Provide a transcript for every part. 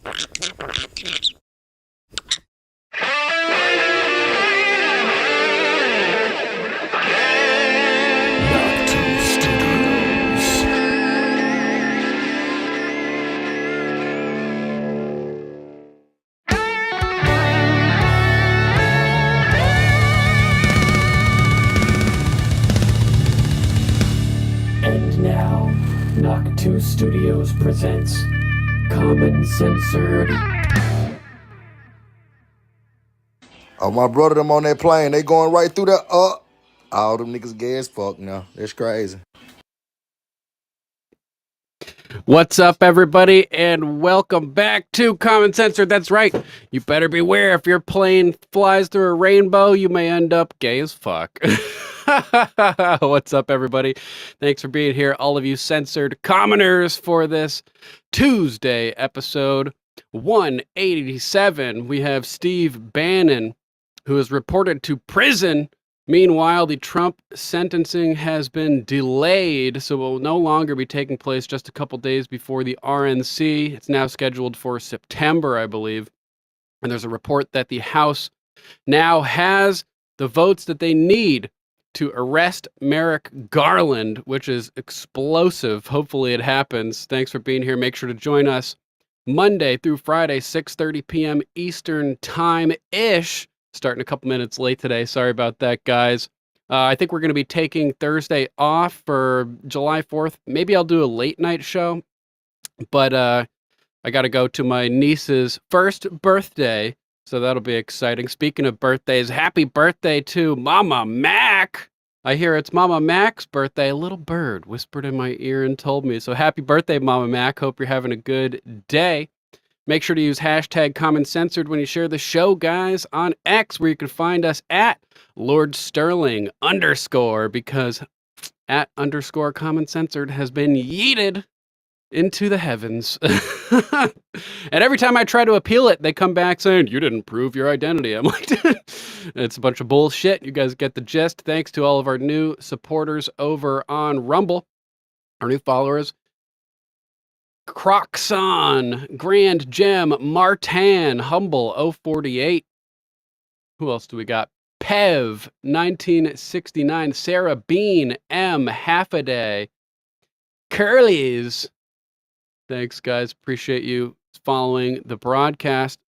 And now, Knock 2 Studios presents Censored. Oh, my brother, them on that plane, they going right through the, all them niggas gay as fuck now. That's crazy. What's up, everybody, and welcome back to Censored. That's right. You better beware. If your plane flies through a rainbow, you may end up gay as fuck. What's up, everybody? Thanks for being here, all of you censored commoners, for this Tuesday episode 187. We have Steve Bannon, who is reported to prison. Meanwhile, the Trump sentencing has been delayed, so it will no longer be taking place just a couple days before the RNC. It's now scheduled for September, I believe. And there's a report that the House now has the votes that they need to arrest Merrick Garland, which is explosive. Hopefully it happens. Thanks for being here. Make sure to join us Monday through Friday, 6:30 p.m. Eastern Time-ish. Starting a couple minutes late today. Sorry about that, guys. I think we're going to be taking Thursday off for July 4th. Maybe I'll do a late night show, but I got to go to my niece's first birthday, so that'll be exciting. Speaking of birthdays, happy birthday to Mama Mac. I hear it's Mama Mac's birthday. A little bird whispered in my ear and told me. So happy birthday, Mama Mac. Hope you're having a good day. Make sure to use hashtag #CommonCensored when you share the show, guys, on X, where you can find us at Lord Sterling _ because at _CommonCensored has been yeeted into the heavens. And every time I try to appeal it, they come back saying, you didn't prove your identity. I'm like, it's a bunch of bullshit. You guys get the gist. Thanks to all of our new supporters over on Rumble, our new followers. Croxon, Grand Gem, Martan, Humble 048. Who else do we got? Pev 1969, Sarah Bean, M Half a Day, Curly's. Thanks, guys. Appreciate you following the broadcast.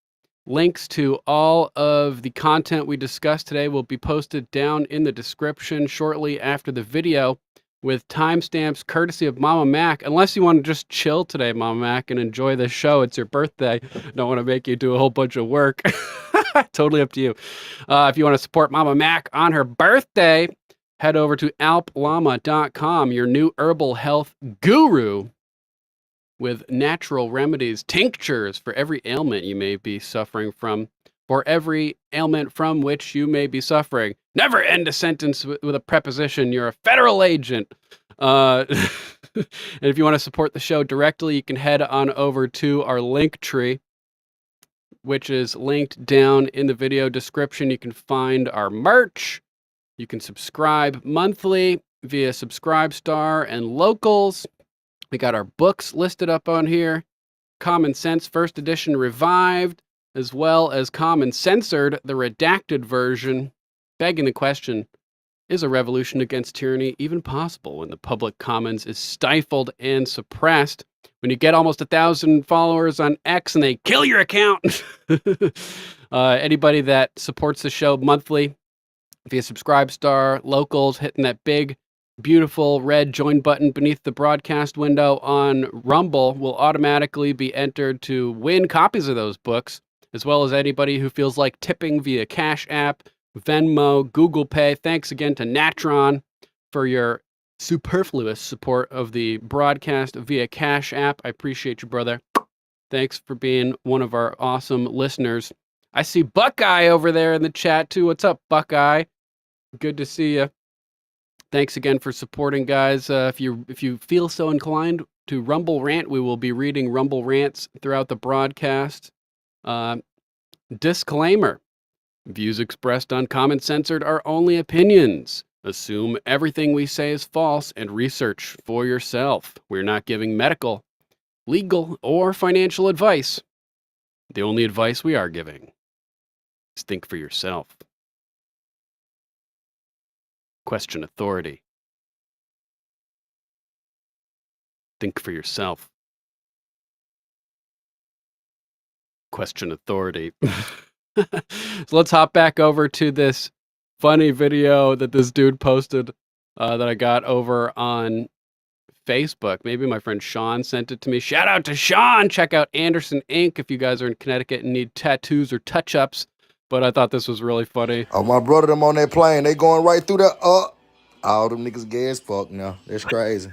Links to all of the content we discussed today will be posted down in the description shortly after the video, with timestamps courtesy of Mama Mac. Unless you want to just chill today, Mama Mac, and enjoy this show. It's your birthday. Don't want to make you do a whole bunch of work. Totally up to you. If you want to support Mama Mac on her birthday, head over to alplama.com, your new herbal health guru, with natural remedies, tinctures for every ailment you may be suffering from, for every ailment from which you may be suffering. Never end a sentence with a preposition. You're a federal agent. And if you want to support the show directly, you can head on over to our link tree, which is linked down in the video description. You can find our merch. You can subscribe monthly via Subscribestar and Locals. We got our books listed up on here. Common Sense First Edition Revived, as well as Censored, the redacted version, begging the question, is a revolution against tyranny even possible when the public commons is stifled and suppressed? When you get almost 1,000 followers on X and they kill your account. Anybody that supports the show monthly via Subscribestar, Locals, hitting that big, beautiful red join button beneath the broadcast window on Rumble will automatically be entered to win copies of those books, as well as anybody who feels like tipping via Cash App, Venmo, Google Pay. Thanks again to Natron for your superfluous support of the broadcast via Cash App. I appreciate you, brother. Thanks for being one of our awesome listeners. I see Buckeye over there in the chat too. What's up, Buckeye? Good to see you. Thanks again for supporting, guys. If you feel so inclined to Rumble Rant, we will be reading Rumble Rants throughout the broadcast. Disclaimer. Views expressed on Censored are only opinions. Assume everything we say is false and research for yourself. We're not giving medical, legal, or financial advice. The only advice we are giving is think for yourself. Question authority. Think for yourself. Question authority. So let's hop back over to this funny video that this dude posted that I got over on Facebook. Maybe my friend Sean sent it to me. Shout out to Sean. Check out Anderson Inc. if you guys are in Connecticut and need tattoos or touch-ups. But I thought this was really funny. Oh, my brother, them on that plane, they going right through the all them niggas gay as fuck now. That's crazy.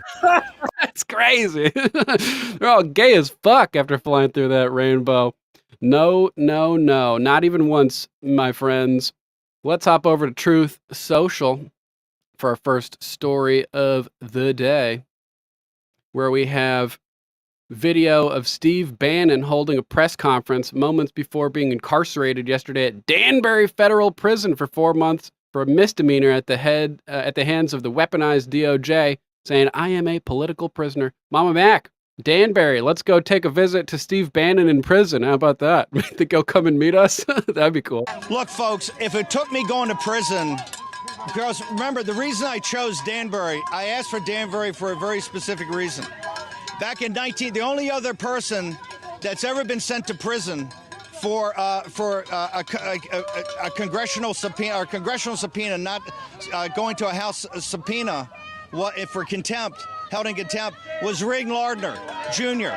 That's crazy. They're all gay as fuck after flying through that rainbow. No, no, no. Not even once, my friends. Let's hop over to Truth Social for our first story of the day, where we have video of Steve Bannon holding a press conference moments before being incarcerated yesterday at Danbury Federal Prison for 4 months for a misdemeanor at the hands of the weaponized DOJ, saying, "I am a political prisoner." Mama Mac, Danbury, let's go take a visit to Steve Bannon in prison. How about that? Think he'll come and meet us? That'd be cool. Look, folks, if it took me going to prison, because remember, the reason I chose Danbury, I asked for Danbury for a very specific reason. Back in the only other person that's ever been sent to prison for a congressional subpoena, not going to a House subpoena, for contempt, held in contempt, was Ring Lardner Jr.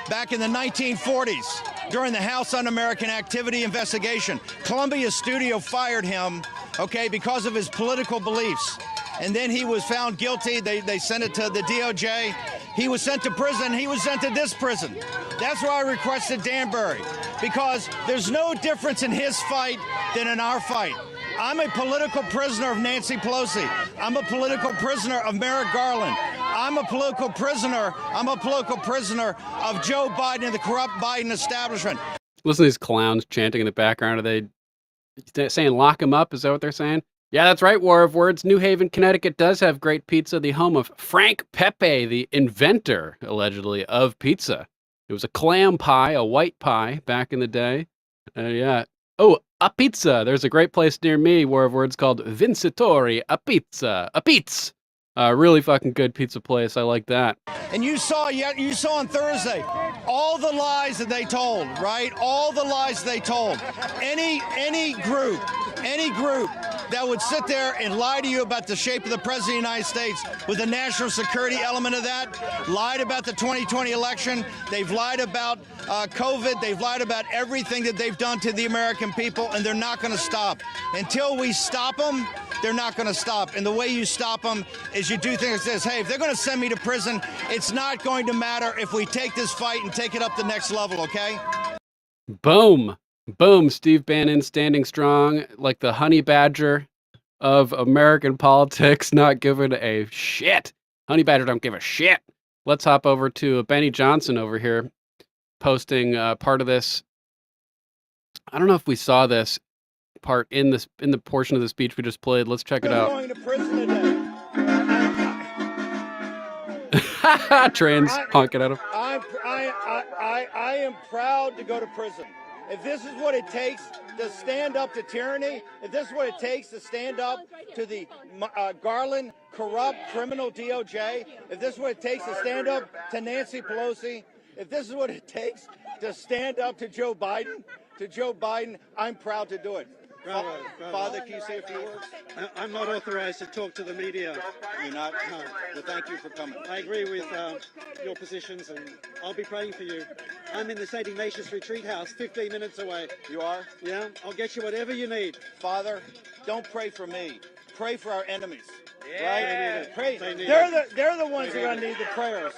Back in the 1940s, during the House Un-American Activity investigation, Columbia Studio fired him, okay, because of his political beliefs. And then he was found guilty. They sent it to the DOJ. He was sent to prison. He was sent to this prison. That's why I requested Danbury, because there's no difference in his fight than in our fight. I'm a political prisoner of Nancy Pelosi. I'm a political prisoner of Merrick Garland. I'm a political prisoner of Joe Biden and the corrupt Biden establishment. Listen to these clowns chanting in the background. Are they saying lock him up? Is that what they're saying? Yeah, that's right, War of Words. New Haven, Connecticut does have great pizza, the home of Frank Pepe, the inventor, allegedly, of pizza. It was a clam pie, a white pie, back in the day. Yeah. Oh, a pizza. There's a great place near me, War of Words, called Vincitori, a pizza. A pizza. Really fucking good pizza place. I like that. And you saw on Thursday all the lies that they told, right? All the lies they told. Any group that would sit there and lie to you about the shape of the President of the United States with the national security element of that, lied about the 2020 election. They've lied about COVID. They've lied about everything that they've done to the American people, and they're not going to stop. Until we stop them, they're not going to stop. And the way you stop them is you do things like this. Hey, if they're going to send me to prison, it's not going to matter if we take this fight and take it up the next level, okay? Boom. Boom. Steve Bannon standing strong like the honey badger of American politics, not giving a shit. Honey badger don't give a shit. Let's hop over to Benny Johnson over here posting part of this. I don't know if we saw this part in the portion of the speech we just played. Let's check it out. I'm going to prison today. Trans honking at him. I am proud to go to prison. If this is what it takes to stand up to tyranny, if this is what it takes to stand up to the Garland, corrupt, criminal DOJ, if this is what it takes to stand up to Nancy Pelosi, if this is what it takes to stand up to Joe Biden, I'm proud to do it. Bravo. Father, can you say a few words? I'm not authorized to talk to the media. You're not? No. Well, thank you for coming. I agree with your positions, and I'll be praying for you. I'm in the St. Ignatius Retreat House, 15 minutes away. You are? Yeah, I'll get you whatever you need. Father, don't pray for me. Pray for our enemies. Yeah. Right? Pray. They need They're the ones who are going to need the prayers.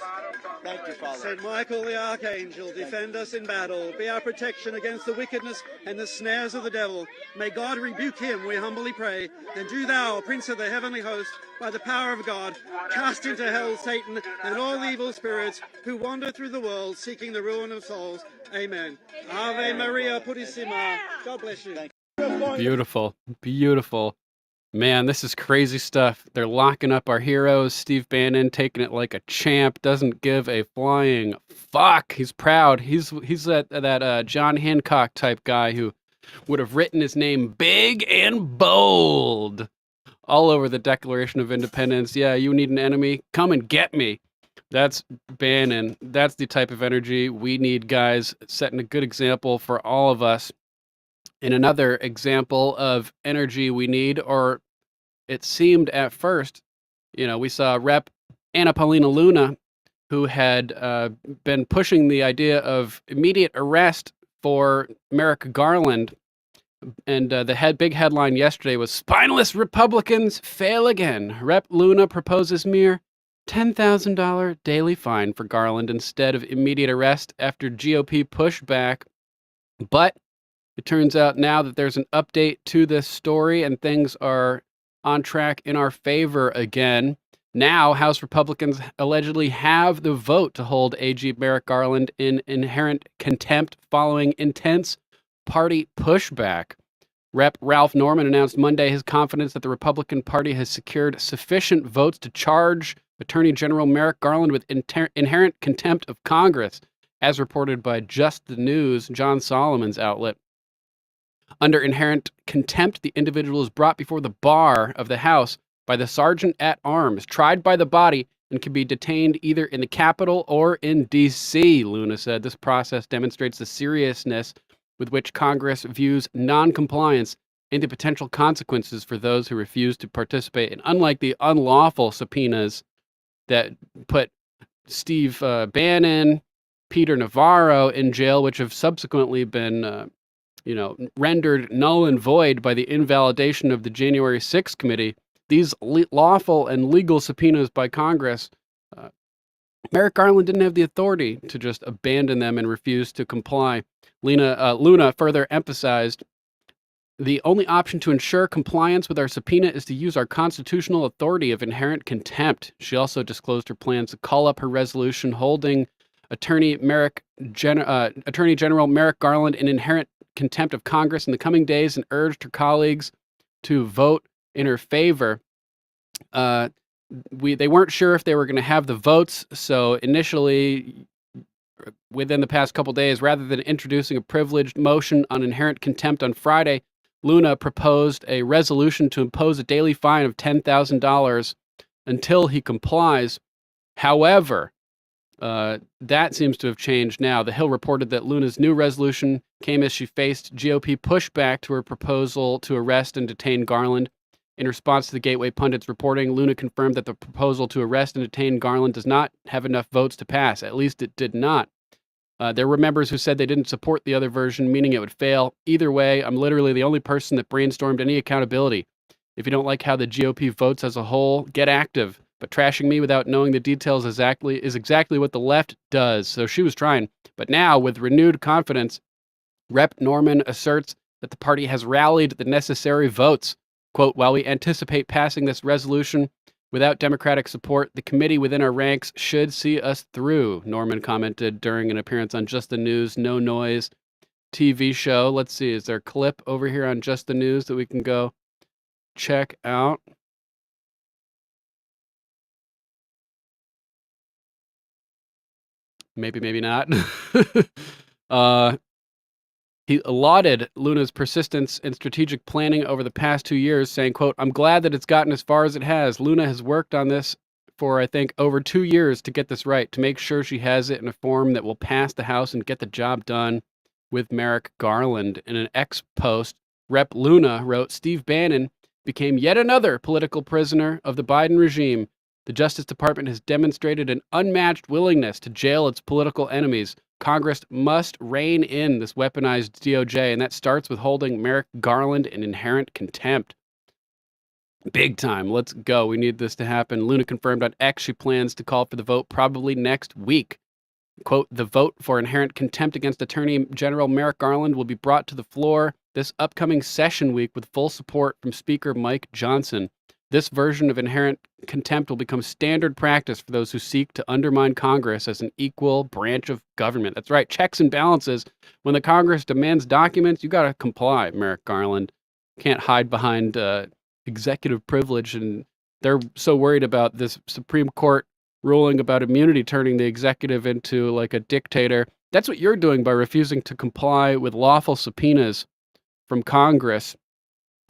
Thank you, Father. Saint Michael the Archangel, defend us in battle. Be our protection against the wickedness and the snares of the devil. May God rebuke him, we humbly pray. And do thou, Prince of the heavenly host, by the power of God, cast into hell Satan and all evil spirits who wander through the world seeking the ruin of souls. Amen. Ave Maria Purissima. God bless you. Beautiful. Beautiful. Man, this is crazy stuff. They're locking up our heroes. Steve Bannon taking it like a champ. Doesn't give a flying fuck. He's proud. He's that John Hancock type guy who would have written his name big and bold all over the Declaration of Independence. Yeah, you need an enemy? Come and get me. That's Bannon. That's the type of energy we need, guys. Setting a good example for all of us. And another example of energy we need, or it seemed at first, we saw Rep. Anna Paulina Luna, who had been pushing the idea of immediate arrest for Merrick Garland. And the big headline yesterday was "Spineless Republicans Fail Again. Rep. Luna proposes mere $10,000 daily fine for Garland instead of immediate arrest after GOP pushback." But it turns out now that there's an update to this story and things are on track in our favor again. Now, House Republicans allegedly have the vote to hold AG Merrick Garland in inherent contempt following intense party pushback. Rep. Ralph Norman announced Monday his confidence that the Republican Party has secured sufficient votes to charge Attorney General Merrick Garland with inherent contempt of Congress, as reported by Just the News, John Solomon's outlet. Under inherent contempt, the individual is brought before the bar of the House by the sergeant at arms, tried by the body, and can be detained either in the Capitol or in D.C., Luna said. This process demonstrates the seriousness with which Congress views noncompliance and the potential consequences for those who refuse to participate. And unlike the unlawful subpoenas that put Steve Bannon, Peter Navarro in jail, which have subsequently been rendered null and void by the invalidation of the January 6th committee, these lawful and legal subpoenas by Congress, Merrick Garland didn't have the authority to just abandon them and refuse to comply. Luna further emphasized, the only option to ensure compliance with our subpoena is to use our constitutional authority of inherent contempt. She also disclosed her plans to call up her resolution holding Attorney General Merrick Garland in inherent contempt of Congress in the coming days and urged her colleagues to vote in her favor. They weren't sure if they were going to have the votes, so initially, within the past couple days, rather than introducing a privileged motion on inherent contempt on Friday, Luna proposed a resolution to impose a daily fine of $10,000 until he complies. However, that seems to have changed now. The Hill reported that Luna's new resolution came as she faced GOP pushback to her proposal to arrest and detain Garland. In response to the Gateway Pundit's reporting, Luna confirmed that the proposal to arrest and detain Garland does not have enough votes to pass. At least it did not. There were members who said they didn't support the other version, meaning it would fail. Either way, I'm literally the only person that brainstormed any accountability. If you don't like how the GOP votes as a whole, get active. But trashing me without knowing the details is exactly what the left does. So she was trying. But now, with renewed confidence, Rep. Norman asserts that the party has rallied the necessary votes. Quote, while we anticipate passing this resolution without Democratic support, the committee within our ranks should see us through, Norman commented during an appearance on Just the News, No Noise TV show. Let's see, is there a clip over here on Just the News that we can go check out? Maybe, maybe not. He lauded Luna's persistence and strategic planning over the past 2 years, saying, quote, I'm glad that it's gotten as far as it has. Luna has worked on this for, I think, over 2 years to get this right, to make sure she has it in a form that will pass the House and get the job done with Merrick Garland. In an X post, Rep. Luna wrote, Steve Bannon became yet another political prisoner of the Biden regime. The Justice Department has demonstrated an unmatched willingness to jail its political enemies. Congress must rein in this weaponized DOJ, and that starts with holding Merrick Garland in inherent contempt. Big time. Let's go. We need this to happen. Luna confirmed on X she plans to call for the vote probably next week. Quote, the vote for inherent contempt against Attorney General Merrick Garland will be brought to the floor this upcoming session week with full support from Speaker Mike Johnson. This version of inherent contempt will become standard practice for those who seek to undermine Congress as an equal branch of government. That's right, checks and balances. When the Congress demands documents, you got to comply, Merrick Garland. Can't hide behind executive privilege, and they're so worried about this Supreme Court ruling about immunity turning the executive into like a dictator. That's what you're doing by refusing to comply with lawful subpoenas from Congress.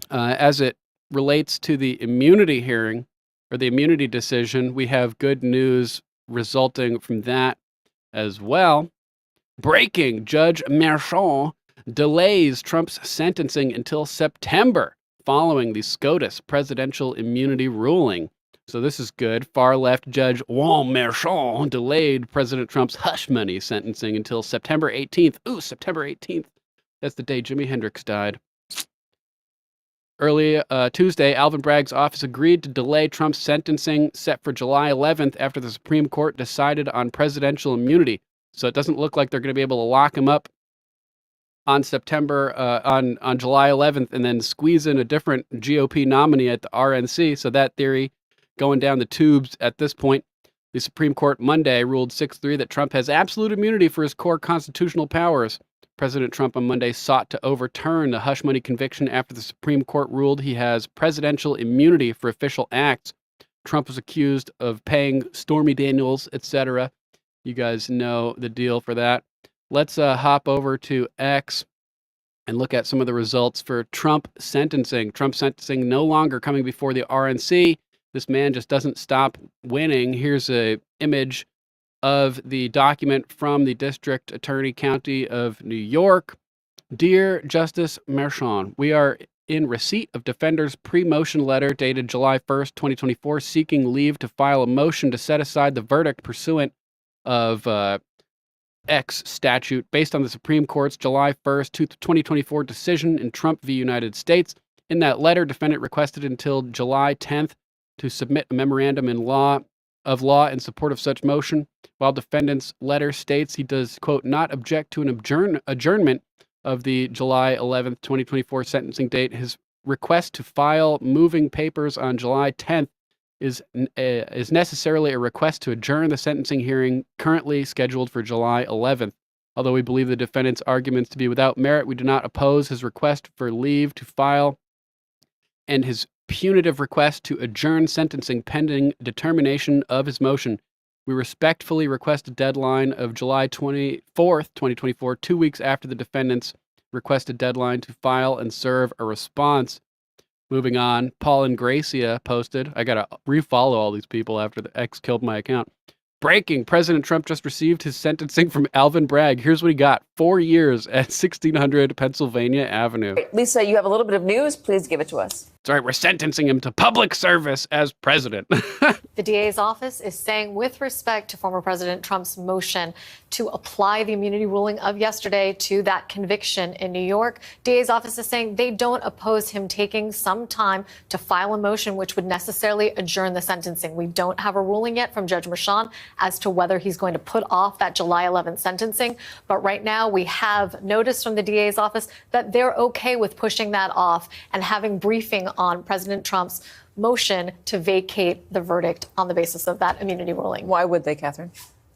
As it relates to the immunity hearing or the immunity decision, we have good news resulting from that as well. Breaking: Judge Merchan delays Trump's sentencing until September following the SCOTUS presidential immunity ruling. So this is good. Far-left Judge Juan Merchan delayed President Trump's hush money sentencing until September 18th. Ooh, September 18th. That's the day Jimi Hendrix died. Early Tuesday, Alvin Bragg's office agreed to delay Trump's sentencing set for July 11th after the Supreme Court decided on presidential immunity. So it doesn't look like they're going to be able to lock him up on on July 11th and then squeeze in a different GOP nominee at the RNC. So that theory going down the tubes at this point. The Supreme Court Monday ruled 6-3 that Trump has absolute immunity for his core constitutional powers. President Trump on Monday sought to overturn the hush money conviction after the Supreme Court ruled he has presidential immunity for official acts. Trump was accused of paying Stormy Daniels, etc. You guys know the deal for that. Let's hop over to X and look at some of the results for Trump sentencing. Trump sentencing no longer coming before the RNC. This man just doesn't stop winning. Here's an image of the document from the District Attorney County of New York. Dear Justice Merchan, we are in receipt of defender's pre-motion letter dated July 1st, 2024, seeking leave to file a motion to set aside the verdict pursuant of X statute based on the Supreme Court's July 1st, 2024 decision in Trump v. United States. In that letter, defendant requested until July 10th to submit a memorandum in law in support of such motion. While defendant's letter states he does, quote, not object to an adjournment of the July 11th, 2024 sentencing date, his request to file moving papers on July 10th is necessarily a request to adjourn the sentencing hearing currently scheduled for July 11th. Although we believe the defendant's arguments to be without merit, we do not oppose his request for leave to file and his punitive request to adjourn sentencing pending determination of his motion. We respectfully request a deadline of July 24th, 2024, 2 weeks after the defendant's requested deadline to file and serve a response. Moving on, Paul Ingracia posted, I got to refollow all these people after the X killed my account. Breaking: President Trump just received his sentencing from Alvin Bragg. Here's what he got: 4 years at 1600 Pennsylvania Avenue. Lisa, you have a little bit of news. Please give it to us. That's right, we're sentencing him to public service as president. The DA's office is saying, with respect to former President Trump's motion to apply the immunity ruling of yesterday to that conviction in New York, DA's office is saying they don't oppose him taking some time to file a motion which would necessarily adjourn the sentencing. We don't have a ruling yet from Judge Merchan as to whether he's going to put off that July 11th sentencing. But right now we have notice from the DA's office that they're okay with pushing that off and having briefing on President Trump's motion to vacate the verdict on the basis of that immunity ruling. Why would they, Catherine?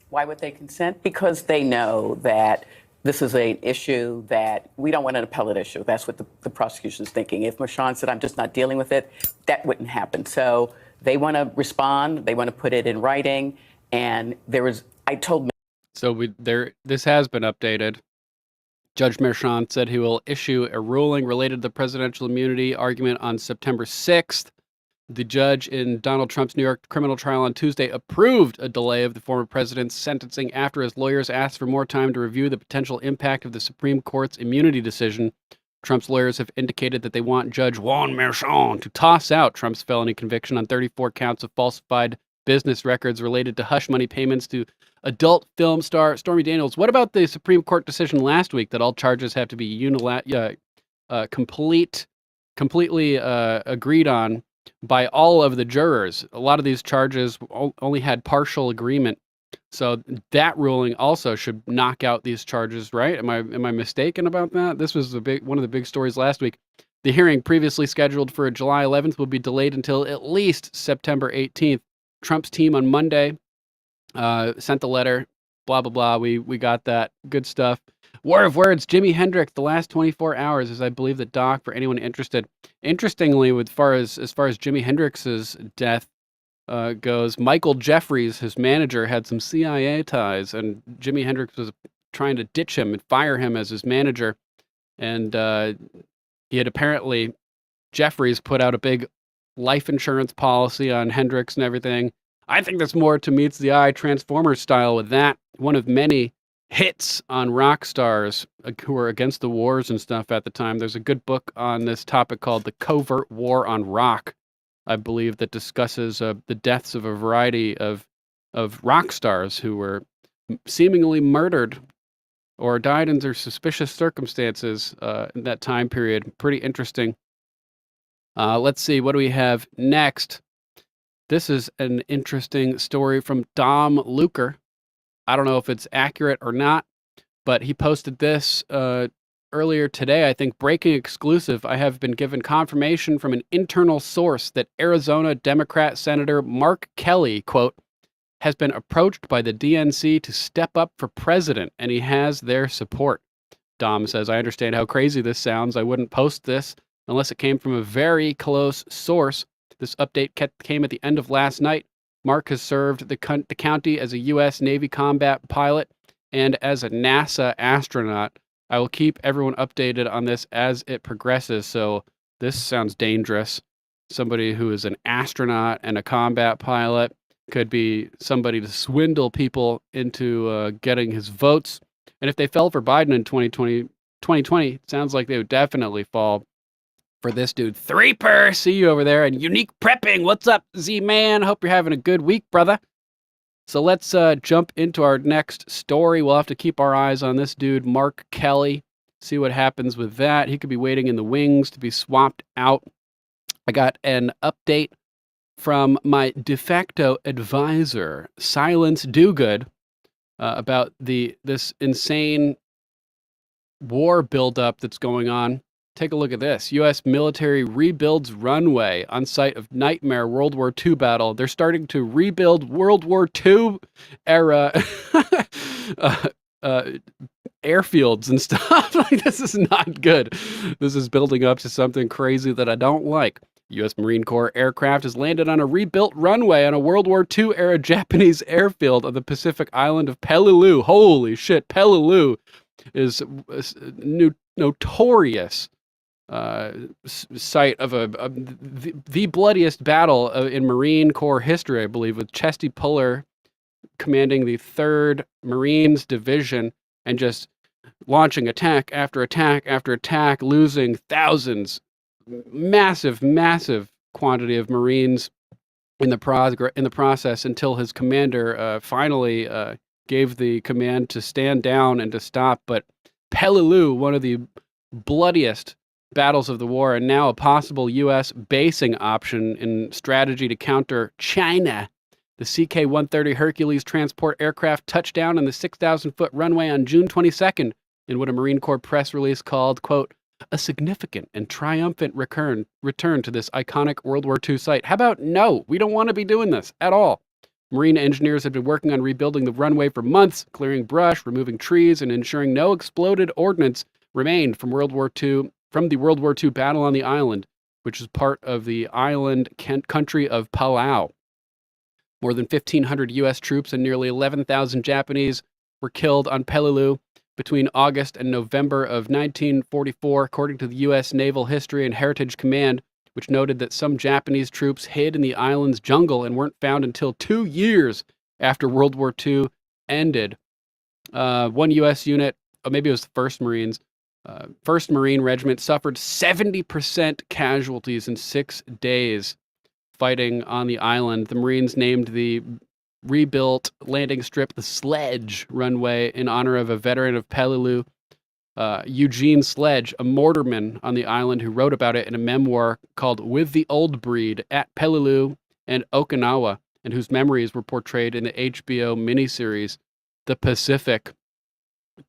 Why would they consent? Because they know that this is an issue that we don't want an appellate issue. That's what the prosecution's thinking. If Merchan said, I'm just not dealing with it, that wouldn't happen. So they want to respond. They want to put it in writing. And I told. So this has been updated. Judge Merchan said he will issue a ruling related to the presidential immunity argument on September 6th. The judge in Donald Trump's New York criminal trial on Tuesday approved a delay of the former president's sentencing after his lawyers asked for more time to review the potential impact of the Supreme Court's immunity decision. Trump's lawyers have indicated that they want Judge Juan Merchan to toss out Trump's felony conviction on 34 counts of falsified business records related to hush money payments to adult film star Stormy Daniels. What about the Supreme Court decision last week that all charges have to be completely agreed on by all of the jurors? A lot of these charges only had partial agreement. So that ruling also should knock out these charges, right? Am I mistaken about that? This was one of the big stories last week. The hearing previously scheduled for July 11th will be delayed until at least September 18th. Trump's team on Monday sent a letter blah, blah, blah. We got that. Good stuff. War of Words, Jimi Hendrix, The Last 24 Hours is, I believe, the doc for anyone interested. Interestingly, as far as Jimi Hendrix's death goes, Michael Jeffries, his manager, had some CIA ties, and Jimi Hendrix was trying to ditch him and fire him as his manager. And he had apparently, Jeffries put out a big life insurance policy on Hendrix and everything. I think there's more to Meets the Eye Transformers style with that. One of many hits on rock stars who were against the wars and stuff at the time. There's a good book on this topic called The Covert War on Rock, I believe, that discusses the deaths of a variety of rock stars who were seemingly murdered or died under suspicious circumstances in that time period. Pretty interesting. Let's see, what do we have next? This is an interesting story from Dom Luker. I don't know if it's accurate or not, but he posted this earlier today, I think. Breaking exclusive. I have been given confirmation from an internal source that Arizona Democrat Senator Mark Kelly, quote, has been approached by the DNC to step up for president, and he has their support. Dom says, I understand how crazy this sounds. I wouldn't post this unless it came from a very close source. This update came at the end of last night. Mark has served the county as a U.S. Navy combat pilot and as a NASA astronaut. I will keep everyone updated on this as it progresses. So this sounds dangerous. Somebody who is an astronaut and a combat pilot could be somebody to swindle people into getting his votes. And if they fell for Biden in 2020, it sounds like they would definitely fall for this dude. Threeper, see you over there. And Unique Prepping, what's up, Z-Man? Hope you're having a good week, brother. So let's jump into our next story. We'll have to keep our eyes on this dude, Mark Kelly, see what happens with that. He could be waiting in the wings to be swapped out. I got an update from my de facto advisor, Silence Dogood, about this insane war buildup that's going on. Take a look at this. U.S. military rebuilds runway on site of nightmare World War II battle. They're starting to rebuild World War II era airfields and stuff. Like, this is not good. This is building up to something crazy that I don't like. U.S. Marine Corps aircraft has landed on a rebuilt runway on a World War II era Japanese airfield on the Pacific island of Peleliu. Holy shit, Peleliu is notorious site of the bloodiest battle in Marine Corps history, I believe, with Chesty Puller commanding the 3rd Marines Division and just launching attack after attack after attack, losing thousands, massive quantity of Marines in the process until his commander finally gave the command to stand down and to stop. But Peleliu, one of the bloodiest battles of the war, and now a possible U.S. basing option in strategy to counter China. The CK-130 Hercules transport aircraft touched down on the 6,000-foot runway on June 22nd in what a Marine Corps press release called, quote, a significant and triumphant return to this iconic World War II site. How about no? We don't want to be doing this at all. Marine engineers have been working on rebuilding the runway for months, clearing brush, removing trees, and ensuring no exploded ordnance remained from the World War II battle on the island, which is part of the island country of Palau. More than 1,500 U.S. troops and nearly 11,000 Japanese were killed on Peleliu between August and November of 1944, according to the U.S. Naval History and Heritage Command, which noted that some Japanese troops hid in the island's jungle and weren't found until 2 years after World War II ended. One U.S. unit, or maybe it was the 1st Marines, 1st Marine Regiment suffered 70% casualties in 6 days fighting on the island. The Marines named the rebuilt landing strip the Sledge runway in honor of a veteran of Peleliu, Eugene Sledge, a mortarman on the island who wrote about it in a memoir called With the Old Breed at Peleliu and Okinawa, and whose memories were portrayed in the HBO miniseries The Pacific.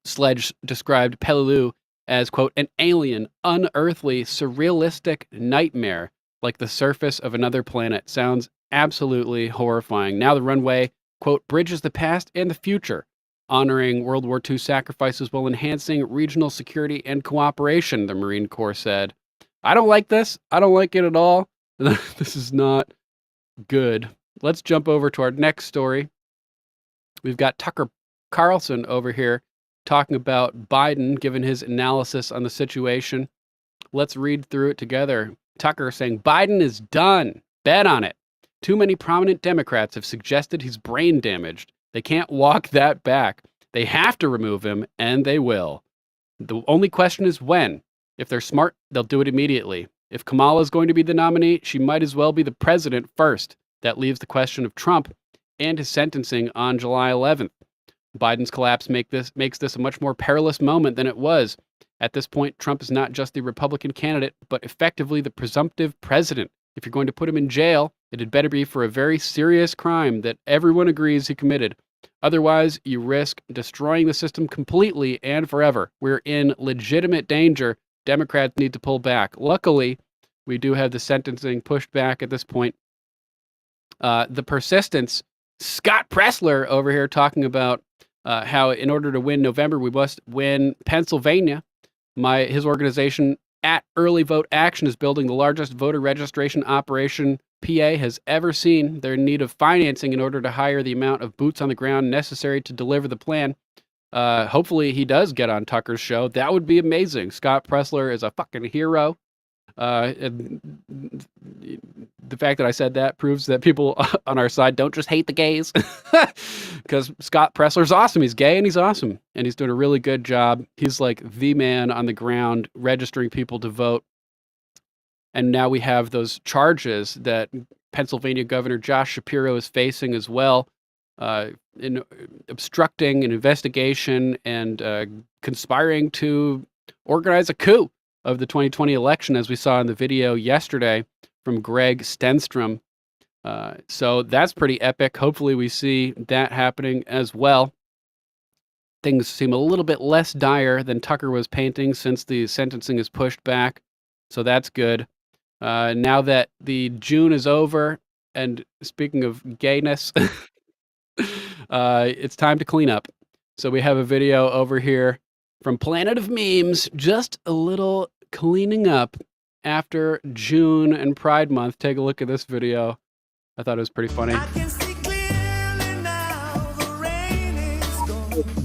Sledge described Peleliu as, quote, an alien, unearthly, surrealistic nightmare, like the surface of another planet. Sounds absolutely horrifying. Now the runway, quote, bridges the past and the future honoring World War II sacrifices while enhancing regional security and cooperation, the Marine Corps said. I don't like this. I don't like it at all. This is not good. Let's jump over to our next story. We've got Tucker Carlson over here talking about Biden, giving his analysis on the situation. Let's read through it together. Tucker saying, Biden is done. Bet on it. Too many prominent Democrats have suggested he's brain damaged. They can't walk that back. They have to remove him, and they will. The only question is when. If they're smart, they'll do it immediately. If Kamala is going to be the nominee, she might as well be the president first. That leaves the question of Trump and his sentencing on July 11th. Biden's collapse makes this a much more perilous moment than it was. At this point, Trump is not just the Republican candidate, but effectively the presumptive president. If you're going to put him in jail, it had better be for a very serious crime that everyone agrees he committed. Otherwise, you risk destroying the system completely and forever. We're in legitimate danger. Democrats need to pull back. Luckily, we do have the sentencing pushed back at this point. The persistence, Scott Pressler over here talking about how in order to win November, we must win Pennsylvania. His organization, At Early Vote Action, is building the largest voter registration operation PA has ever seen. They're in need of financing in order to hire the amount of boots on the ground necessary to deliver the plan. Hopefully he does get on Tucker's show. That would be amazing. Scott Pressler is a fucking hero. And the fact that I said that proves that people on our side don't just hate the gays. Because Scott Pressler's awesome. He's gay and he's awesome. And he's doing a really good job. He's like the man on the ground registering people to vote. And now we have those charges that Pennsylvania Governor Josh Shapiro is facing as well, in obstructing an investigation and conspiring to organize a coup of the 2020 election, as we saw in the video yesterday from Greg Stenstrom. So that's pretty epic. Hopefully we see that happening as well. Things seem a little bit less dire than Tucker was painting since the sentencing is pushed back. So that's good. Now that the June is over, and speaking of gayness, it's time to clean up. So we have a video over here from Planet of Memes, just a little cleaning up after June and Pride Month. Take a look at this video. I thought it was pretty funny. I can see clearly now, the rain is gone.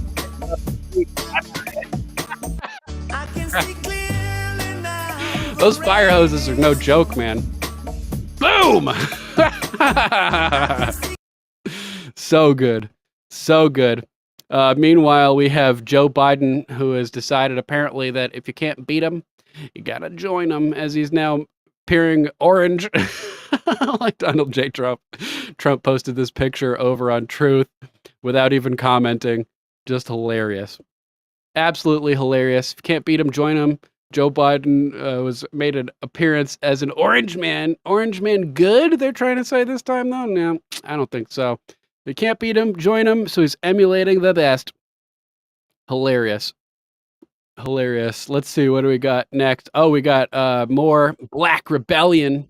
I can see clearly now. Those fire hoses are no joke, man. Boom! So good. So good. Meanwhile, we have Joe Biden, who has decided apparently that if you can't beat him, you gotta join him, as he's now appearing orange. Like Donald J. Trump. Trump posted this picture over on Truth without even commenting. Just hilarious. Absolutely hilarious. If you can't beat him, join him. Joe Biden made an appearance as an orange man. Orange man good, they're trying to say this time, though? No, I don't think so. If you can't beat him, join him. So he's emulating the best. Hilarious. Hilarious. Let's see, what do we got next? Oh, we got more Black Rebellion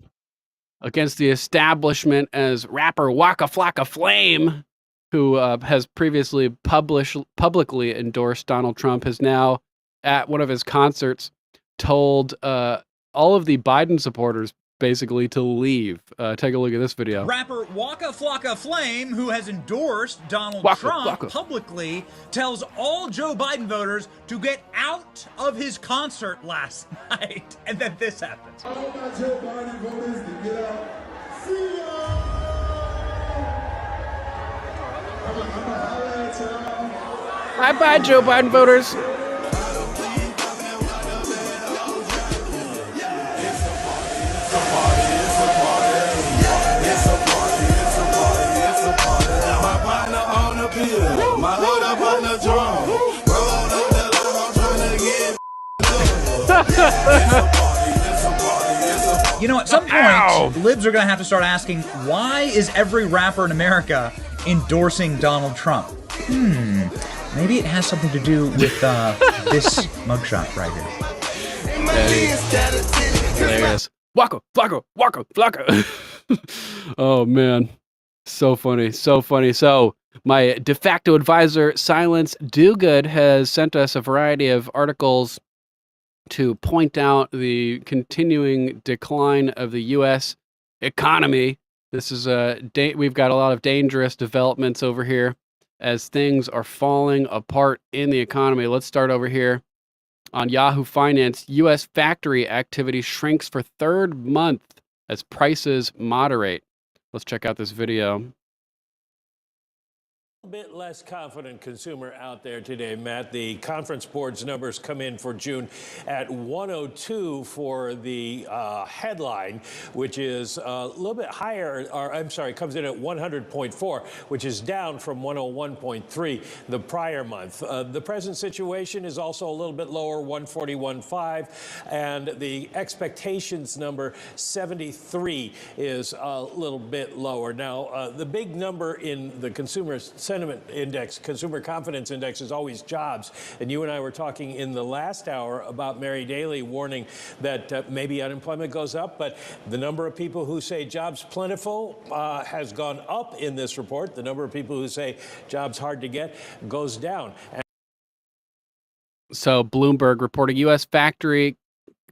against the establishment, as rapper Waka Flocka Flame, who has previously publicly endorsed Donald Trump, has now, at one of his concerts, told all of the Biden supporters basically to leave. Take a look at this video. Rapper Waka Flocka Flame, who has endorsed Donald Trump publicly, tells all Joe Biden voters to get out of his concert last night. And then this happens. I want my Joe Biden voters to get out. See ya! I'm gonna holler at y'all. Bye-bye, Joe Biden voters. You know, at some point, libs are going to have to start asking, why is every rapper in America endorsing Donald Trump? Maybe it has something to do with this mugshot right here. Hilarious. Waka Flocka, Waka Flocka. Oh, man. So funny. So funny. So My de facto advisor, Silence Dogood, has sent us a variety of articles to point out the continuing decline of the U.S. economy. This is we've got a lot of dangerous developments over here as things are falling apart in the economy. Let's start over here on Yahoo Finance. U.S. factory activity shrinks for third month as prices moderate. Let's check out this video. A bit less confident consumer out there today, Matt. The Conference Board's numbers come in for June at 102 for the headline, which is a little bit higher, or I'm sorry, comes in at 100.4, which is down from 101.3 the prior month. The present situation is also a little bit lower, 141.5, and the expectations number 73 is a little bit lower. Now, the big number in the consumer sentiment index, consumer confidence index, is always jobs. And you and I were talking in the last hour about Mary Daly warning that maybe unemployment goes up, but the number of people who say jobs plentiful has gone up in this report. The number of people who say jobs hard to get goes down. So Bloomberg reporting U.S. factory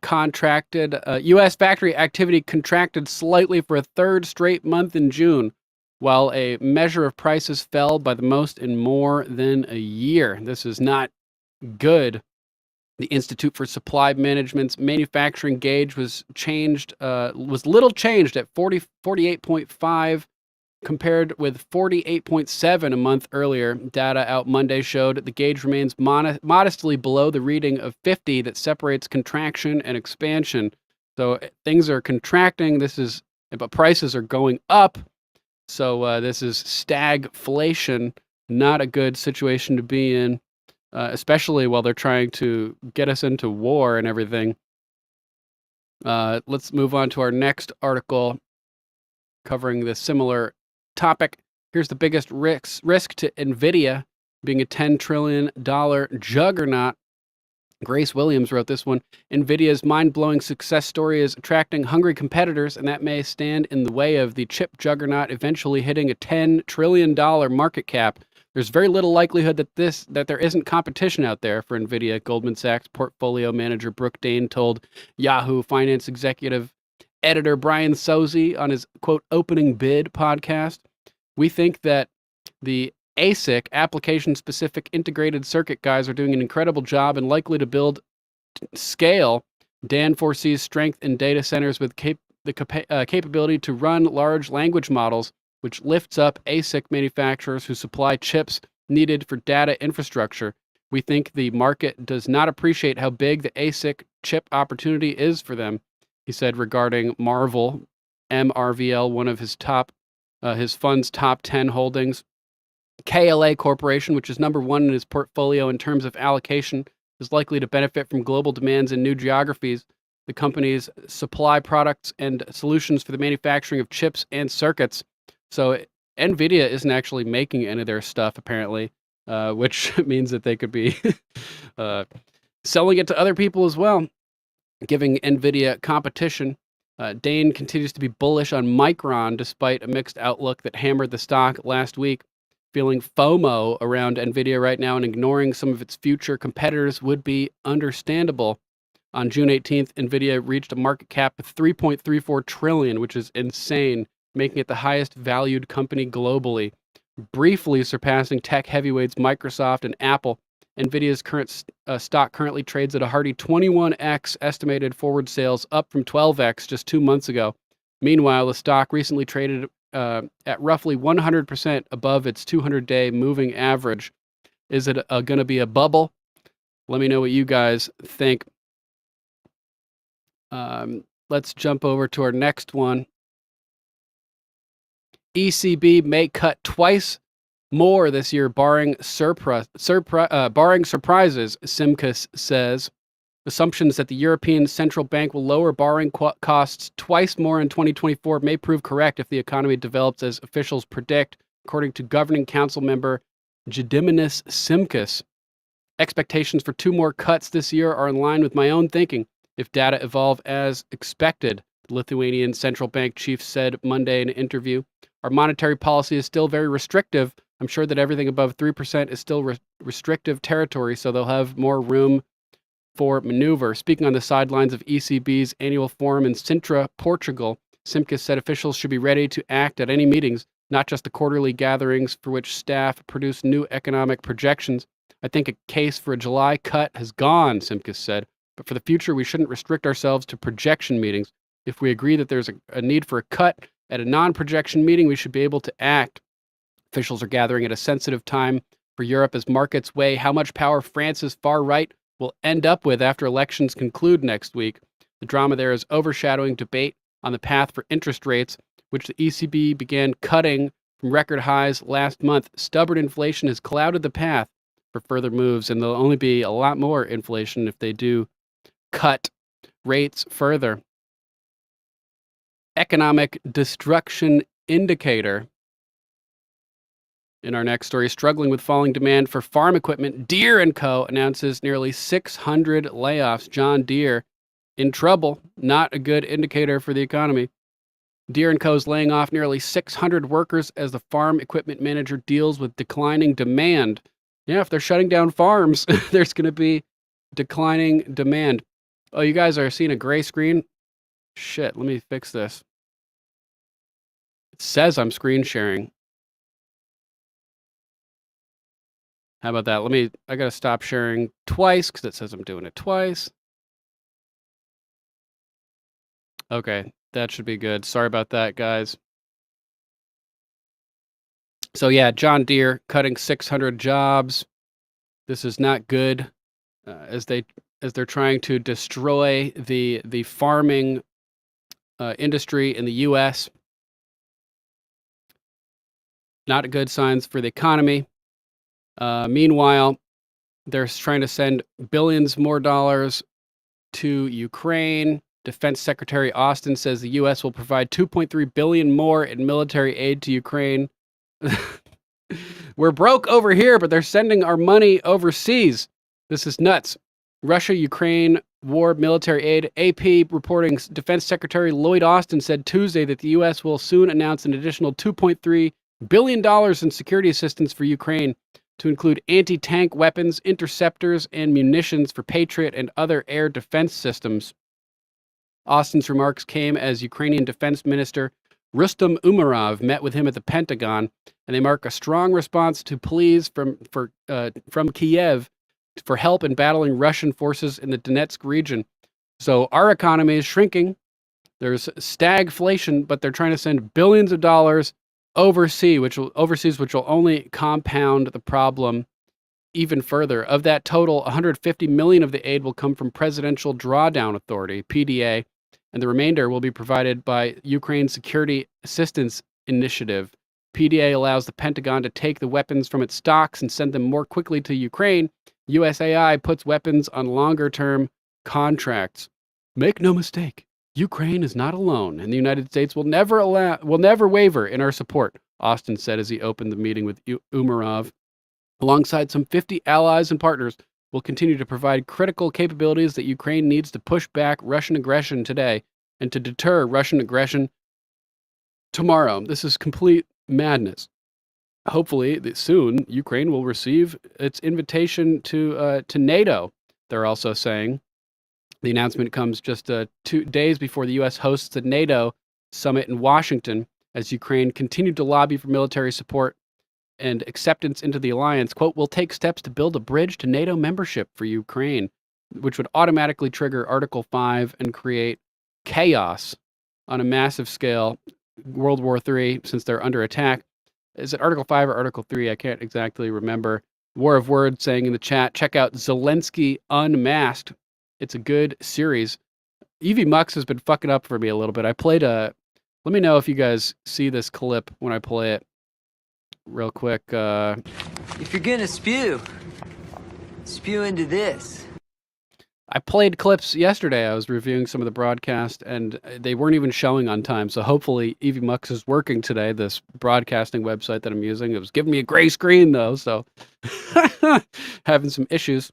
activity contracted slightly for a third straight month in June, while a measure of prices fell by the most in more than a year. This is not good. The Institute for Supply Management's manufacturing gauge was little changed at 48.5 compared with 48.7 a month earlier. Data out Monday showed the gauge remains modestly below the reading of 50 that separates contraction and expansion. So things are contracting. But prices are going up. So this is stagflation, not a good situation to be in, especially while they're trying to get us into war and everything. Let's move on to our next article covering the similar topic. Here's the biggest risk to NVIDIA being a $10 trillion juggernaut. Grace Williams wrote this one. NVIDIA's mind-blowing success story is attracting hungry competitors, and that may stand in the way of the chip juggernaut eventually hitting a $10 trillion market cap. There's very little likelihood that there isn't competition out there for NVIDIA, Goldman Sachs portfolio manager Brooke Dane told Yahoo Finance executive editor Brian Sozzi on his, quote, opening bid podcast. We think that the ASIC, application-specific integrated circuit guys, are doing an incredible job and likely to build scale. Dan foresees strength in data centers with the capability to run large language models, which lifts up ASIC manufacturers who supply chips needed for data infrastructure. We think the market does not appreciate how big the ASIC chip opportunity is for them, he said regarding Marvel, MRVL, one of his fund's top 10 holdings. KLA Corporation, which is number one in his portfolio in terms of allocation, is likely to benefit from global demands in new geographies. The companies supply products and solutions for the manufacturing of chips and circuits. So NVIDIA isn't actually making any of their stuff, apparently, which means that they could be selling it to other people as well, giving NVIDIA competition. Dane continues to be bullish on Micron despite a mixed outlook that hammered the stock last week. Feeling FOMO around NVIDIA right now and ignoring some of its future competitors would be understandable. On June 18th, NVIDIA reached a market cap of $3.34 trillion, which is insane, making it the highest valued company globally, briefly surpassing tech heavyweights Microsoft and Apple. NVIDIA's current stock currently trades at a hearty 21x estimated forward sales, up from 12x just 2 months ago. Meanwhile, the stock recently traded at roughly 100% above its 200-day moving average. Is it going to be a bubble? Let me know what you guys think. Let's jump over to our next one. ECB may cut twice more this year, barring surprises, Simkus says. Assumptions that the European Central Bank will lower borrowing costs twice more in 2024 may prove correct if the economy develops as officials predict, according to Governing Council member Gediminas Simkus. Expectations for 2 more cuts this year are in line with my own thinking if data evolve as expected, the Lithuanian Central Bank chief said Monday in an interview. Our monetary policy is still very restrictive, I'm sure that everything above 3% is still restrictive territory, so they'll have more room for maneuver. Speaking on the sidelines of ECB's annual forum in Sintra, Portugal, Simkes said officials should be ready to act at any meetings, not just the quarterly gatherings for which staff produce new economic projections. I think a case for a July cut has gone, Simkes said, but for the future we shouldn't restrict ourselves to projection meetings. If we agree that there's a need for a cut at a non-projection meeting, we should be able to act. Officials are gathering at a sensitive time for Europe as markets weigh how much power France's far right will end up with after elections conclude next week. The drama there is overshadowing debate on the path for interest rates, which the ECB began cutting from record highs last month. Stubborn inflation has clouded the path for further moves, and there'll only be a lot more inflation if they do cut rates further. Economic destruction indicator. In our next story, struggling with falling demand for farm equipment, Deere & Co. announces nearly 600 layoffs. John Deere in trouble, not a good indicator for the economy. Deere & Co. is laying off nearly 600 workers as the farm equipment manager deals with declining demand. Yeah, if they're shutting down farms, there's going to be declining demand. Oh, you guys are seeing a gray screen? Shit, let me fix this. It says I'm screen sharing. How about that? I got to stop sharing twice because it says I'm doing it twice. Okay, that should be good. Sorry about that, guys. So yeah, John Deere cutting 600 jobs. This is not good as they're trying to destroy the farming industry in the U.S. Not good signs for the economy. Meanwhile, they're trying to send billions more dollars to Ukraine. Defense Secretary Austin says the U.S. will provide $2.3 billion more in military aid to Ukraine. We're broke over here, but they're sending our money overseas. This is nuts. Russia-Ukraine war military aid. AP reporting Defense Secretary Lloyd Austin said Tuesday that the U.S. will soon announce an additional $2.3 billion in security assistance for Ukraine, to include anti-tank weapons, interceptors, and munitions for Patriot and other air defense systems. Austin's remarks came as Ukrainian Defense Minister Rustem Umerov met with him at the Pentagon, and they mark a strong response to pleas from Kiev for help in battling Russian forces in the Donetsk region. So our economy is shrinking. There's stagflation, but they're trying to send billions of dollars overseas, which will only compound the problem even further. Of that total, $150 million of the aid will come from Presidential Drawdown Authority, PDA, and the remainder will be provided by Ukraine Security Assistance Initiative. PDA allows the Pentagon to take the weapons from its stocks and send them more quickly to Ukraine. USAI puts weapons on longer-term contracts. Make no mistake, Ukraine is not alone, and the United States will never waver in our support, Austin said as he opened the meeting with Umerov. Alongside some 50 allies and partners, we'll continue to provide critical capabilities that Ukraine needs to push back Russian aggression today and to deter Russian aggression tomorrow. This is complete madness. Hopefully, soon, Ukraine will receive its invitation to NATO, they're also saying. The announcement comes just 2 days before the U.S. hosts the NATO summit in Washington as Ukraine continued to lobby for military support and acceptance into the alliance. Quote, "We'll take steps to build a bridge to NATO membership for Ukraine," which would automatically trigger Article 5 and create chaos on a massive scale. World War III, since they're under attack. Is it Article 5 or Article 3? I can't exactly remember. War of Words saying in the chat, check out Zelensky Unmasked. It's a good series. Evie Mux has been fucking up for me a little bit. Let me know if you guys see this clip when I play it real quick. If you're gonna spew into this. I played clips yesterday. I was reviewing some of the broadcast, and they weren't even showing on time. So hopefully Evie Mux is working today, this broadcasting website that I'm using. It was giving me a gray screen, though, so having some issues.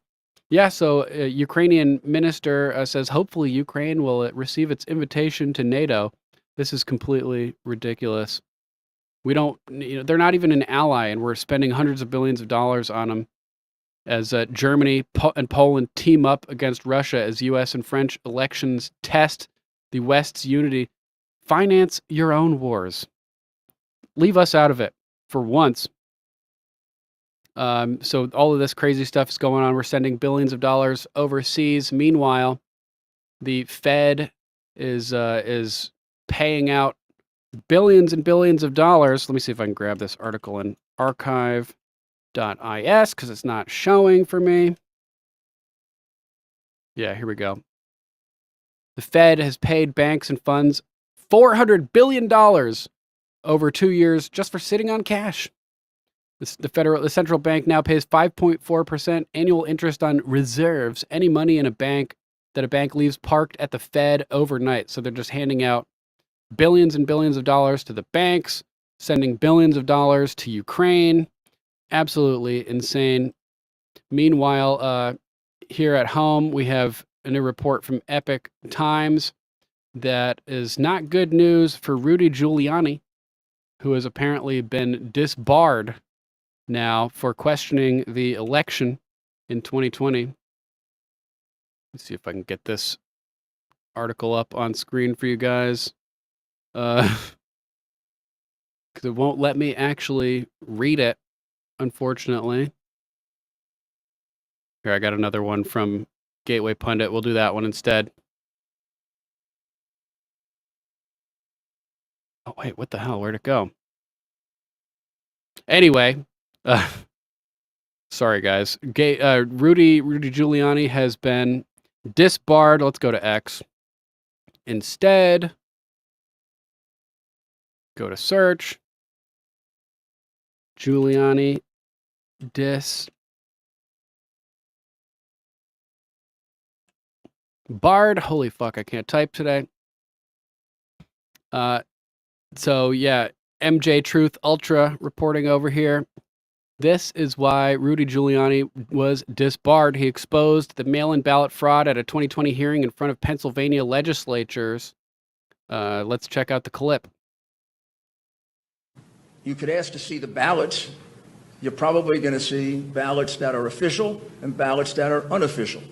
Yeah, so Ukrainian minister says hopefully Ukraine will receive its invitation to NATO. This is completely ridiculous. We don't, they're not even an ally, and we're spending hundreds of billions of dollars on them as Germany and Poland team up against Russia as U.S. and French elections test the West's unity. Finance your own wars. Leave us out of it for once. So all of this crazy stuff is going on. We're sending billions of dollars overseas. Meanwhile, the Fed is paying out billions and billions of dollars. Let me see if I can grab this article in archive.is because it's not showing for me. Yeah, here we go. The Fed has paid banks and funds $400 billion over 2 years just for sitting on cash. The central bank now pays 5.4% annual interest on reserves, any money in a bank that a bank leaves parked at the Fed overnight. So they're just handing out billions and billions of dollars to the banks, sending billions of dollars to Ukraine. Absolutely insane. Meanwhile, here at home, we have a new report from Epoch Times that is not good news for Rudy Giuliani, who has apparently been disbarred now for questioning the election in 2020. Let's see if I can get this article up on screen for you guys. Because it won't let me actually read it, unfortunately. Here, I got another one from Gateway Pundit. We'll do that one instead. Oh, wait, what the hell? Where'd it go? Anyway, sorry, guys. Rudy Giuliani has been disbarred. Let's go to X. Instead, go to search. Giuliani disbarred. Holy fuck, I can't type today. So yeah, MJ Truth Ultra reporting over here. This is why Rudy Giuliani was disbarred. He exposed the mail-in ballot fraud at a 2020 hearing in front of Pennsylvania legislatures. Let's check out the clip. You could ask to see the ballots. You're probably going to see ballots that are official and ballots that are unofficial.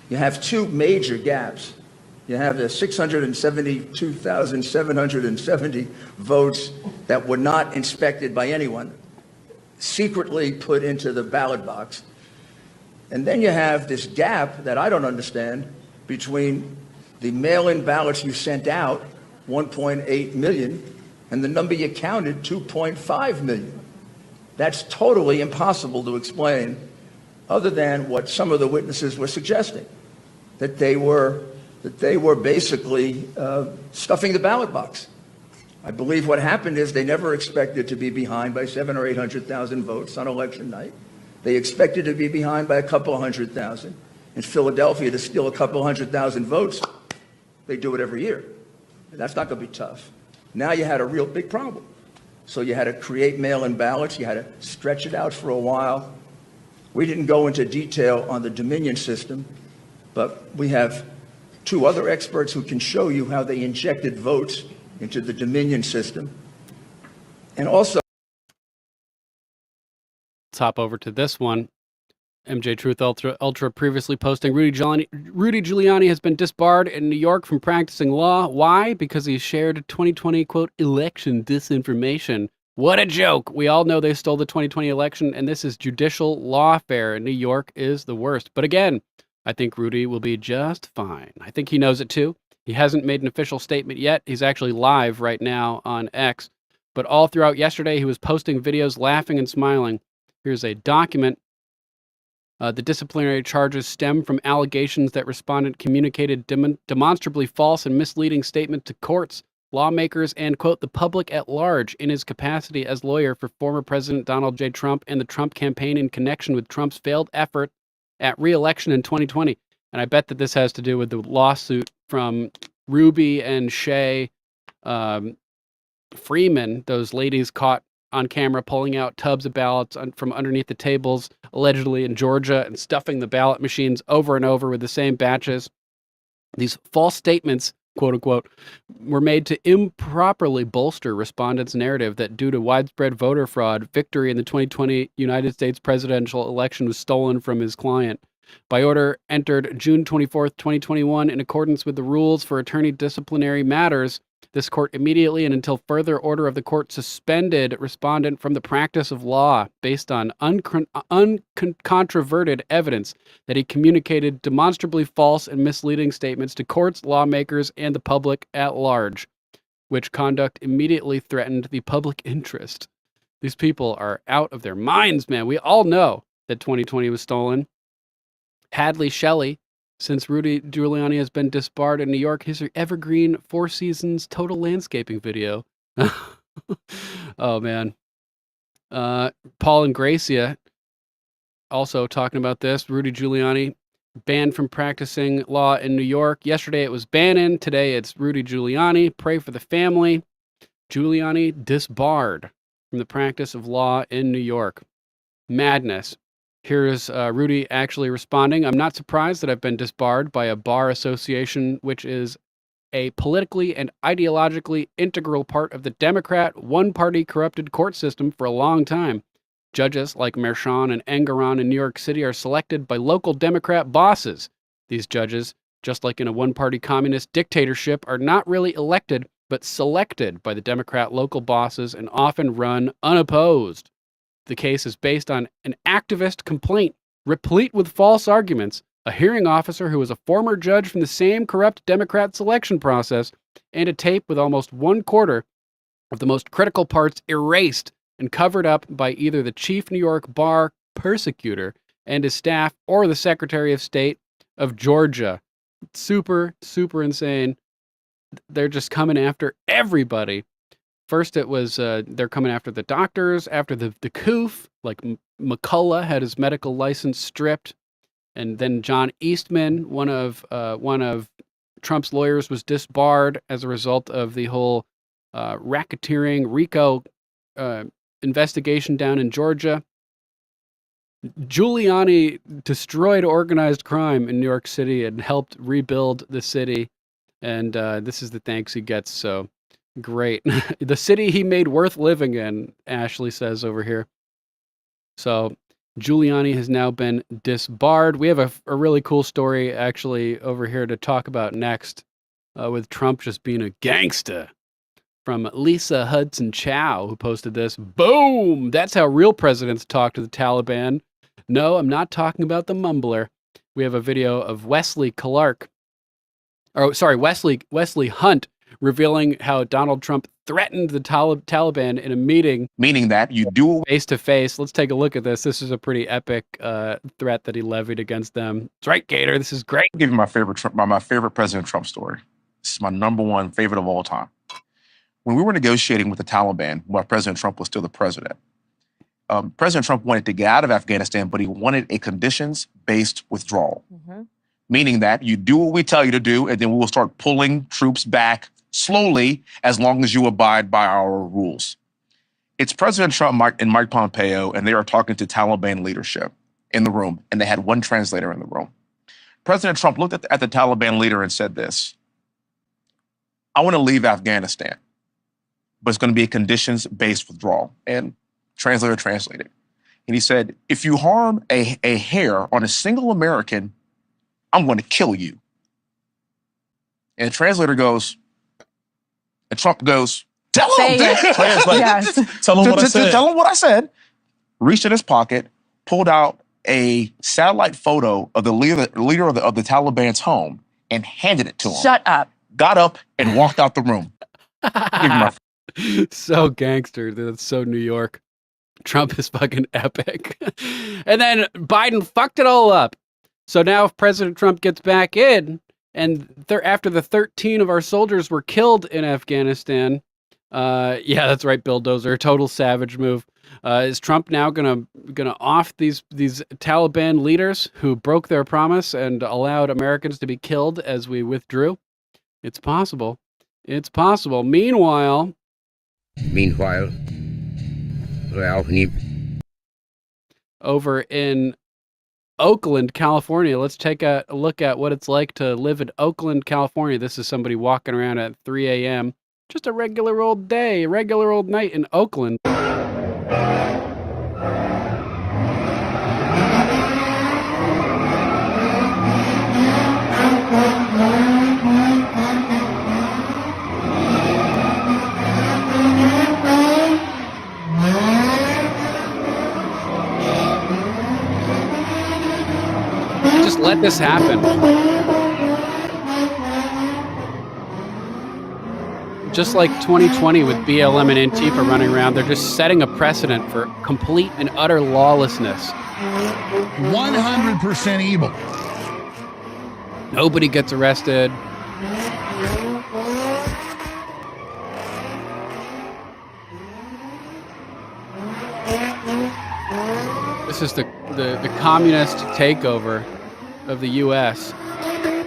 You have two major gaps. You have the 672,770 votes that were not inspected by anyone, secretly put into the ballot box. And then you have this gap that I don't understand between the mail-in ballots you sent out, 1.8 million, and the number you counted, 2.5 million. That's totally impossible to explain, other than what some of the witnesses were suggesting, that they were basically stuffing the ballot box. I believe what happened is they never expected to be behind by 700,000 or 800,000 votes on election night. They expected to be behind by a couple of 100,000. In Philadelphia, to steal a couple of 100,000 votes, they do it every year. That's not going to be tough. Now you had a real big problem. So you had to create mail-in ballots. You had to stretch it out for a while. We didn't go into detail on the Dominion system, but we have two other experts who can show you how they injected votes into the Dominion system. And also, let's hop over to this one. MJ Truth Ultra previously posting, Rudy Giuliani has been disbarred in New York from practicing law. Why? Because he shared 2020, quote, election disinformation. What a joke. We all know they stole the 2020 election, and this is judicial lawfare, and New York is the worst. But again, I think Rudy will be just fine. I think he knows it too. He hasn't made an official statement yet. He's actually live right now on X. But all throughout yesterday, he was posting videos laughing and smiling. Here's a document. The disciplinary charges stem from allegations that respondent communicated demonstrably false and misleading statements to courts, lawmakers, and, quote, the public at large in his capacity as lawyer for former President Donald J. Trump and the Trump campaign in connection with Trump's failed effort at re-election in 2020. And I bet that this has to do with the lawsuit from Ruby and Shay Freeman, those ladies caught on camera pulling out tubs of ballots from underneath the tables, allegedly in Georgia, and stuffing the ballot machines over and over with the same batches. These false statements quote unquote, were made to improperly bolster respondents' narrative that due to widespread voter fraud, victory in the 2020 United States presidential election was stolen from his client. By order entered June 24th, 2021, in accordance with the rules for attorney disciplinary matters, this court immediately and until further order of the court suspended respondent from the practice of law based on uncontroverted evidence that he communicated demonstrably false and misleading statements to courts, lawmakers, and the public at large, which conduct immediately threatened the public interest. These people are out of their minds, man. We all know that 2020 was stolen. Hadley Shelley, since Rudy Giuliani has been disbarred in New York, his evergreen 4 seasons total landscaping video. Oh, man. Paul and Gracia also talking about this. Rudy Giuliani banned from practicing law in New York. Yesterday it was Bannon. Today it's Rudy Giuliani. Pray for the family. Giuliani disbarred from the practice of law in New York. Madness. Here's Rudy actually responding. I'm not surprised that I've been disbarred by a bar association, which is a politically and ideologically integral part of the Democrat one-party corrupted court system for a long time. Judges like Merchan and Engoron in New York City are selected by local Democrat bosses. These judges, just like in a one-party communist dictatorship, are not really elected, but selected by the Democrat local bosses and often run unopposed. The case is based on an activist complaint, replete with false arguments, a hearing officer who was a former judge from the same corrupt Democrat selection process, and a tape with almost 1/4 of the most critical parts erased and covered up by either the chief New York bar persecutor and his staff or the Secretary of State of Georgia. Super, super insane. They're just coming after everybody. First, it was they're coming after the doctors, after the COOF, like McCullough had his medical license stripped, and then John Eastman, one of Trump's lawyers, was disbarred as a result of the whole racketeering RICO investigation down in Georgia. Giuliani destroyed organized crime in New York City and helped rebuild the city, and this is the thanks he gets. So. Great. The city he made worth living in, Ashley says over here. So Giuliani has now been disbarred. We have a really cool story actually over here to talk about next with Trump just being a gangster from Lisa Hudson Chow, who posted this. Boom! That's how real presidents talk to the Taliban. No, I'm not talking about the mumbler. We have a video of Wesley Hunt, revealing how Donald Trump threatened the Taliban in a meeting. Meaning that you do face to face. Let's take a look at this. This is a pretty epic threat that he levied against them. That's right, Gator. This is great. I'll give you my favorite President Trump story. This is my #1 favorite of all time. When we were negotiating with the Taliban, while President Trump was still the president, President Trump wanted to get out of Afghanistan, but he wanted a conditions-based withdrawal. Meaning that you do what we tell you to do, and then we will start pulling troops back slowly as long as you abide by our rules. It's President Trump and Mike Pompeo, and they are talking to Taliban leadership in the room, and they had one translator in the room. President Trump looked at the Taliban leader and said this: I want to leave Afghanistan, but it's going to be a conditions-based withdrawal. And translator translated. And he said, if you harm a hair on a single American, I'm going to kill you. And the translator goes, and Trump goes, tell him. Yes. Tell him what I said. Tell him what I said. Reached in his pocket, pulled out a satellite photo of the leader of the Taliban's home and handed it to him. Shut up. Got up and walked out the room. So gangster, dude. That's so New York. Trump is fucking epic. And then Biden fucked it all up. So now if President Trump gets back in, and after the 13 of our soldiers were killed in Afghanistan, yeah, that's right, Bulldozer, total savage move. Is Trump now gonna off these Taliban leaders who broke their promise and allowed Americans to be killed as we withdrew? It's possible. It's possible. Meanwhile, over in Oakland, California. Let's take a look at what it's like to live in Oakland, California. This is somebody walking around at 3 a.m. Just a regular old day, a regular old night in Oakland. Just let this happen. Just like 2020 with BLM and Antifa running around, they're just setting a precedent for complete and utter lawlessness. 100% evil. Nobody gets arrested. This is the communist takeover of the U.S.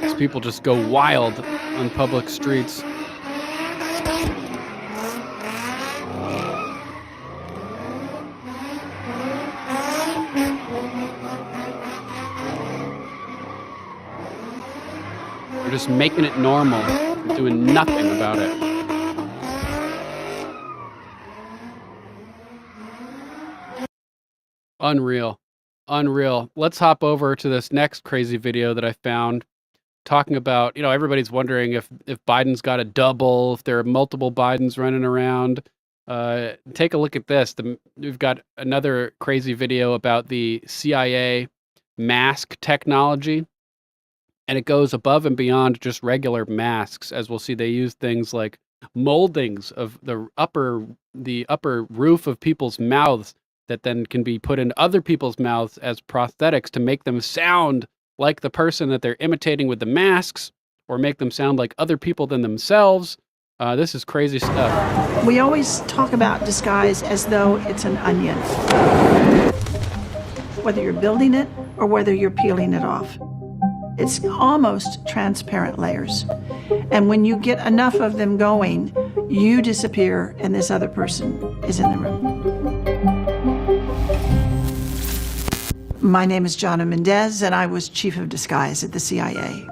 These people just go wild on public streets. They're just making it normal, doing nothing about it. Unreal. Unreal. Let's hop over to this next crazy video that I found talking about, everybody's wondering if Biden's got a double, if there are multiple Bidens running around. Take a look at this. We've got another crazy video about the CIA mask technology, and it goes above and beyond just regular masks. As we'll see, they use things like moldings of the upper roof of people's mouths that then can be put in other people's mouths as prosthetics to make them sound like the person that they're imitating with the masks, or make them sound like other people than themselves. This is crazy stuff. We always talk about disguise as though it's an onion. Whether you're building it or whether you're peeling it off. It's almost transparent layers. And when you get enough of them going, you disappear and this other person is in the room. My name is Jana Mendez, and I was Chief of Disguise at the CIA.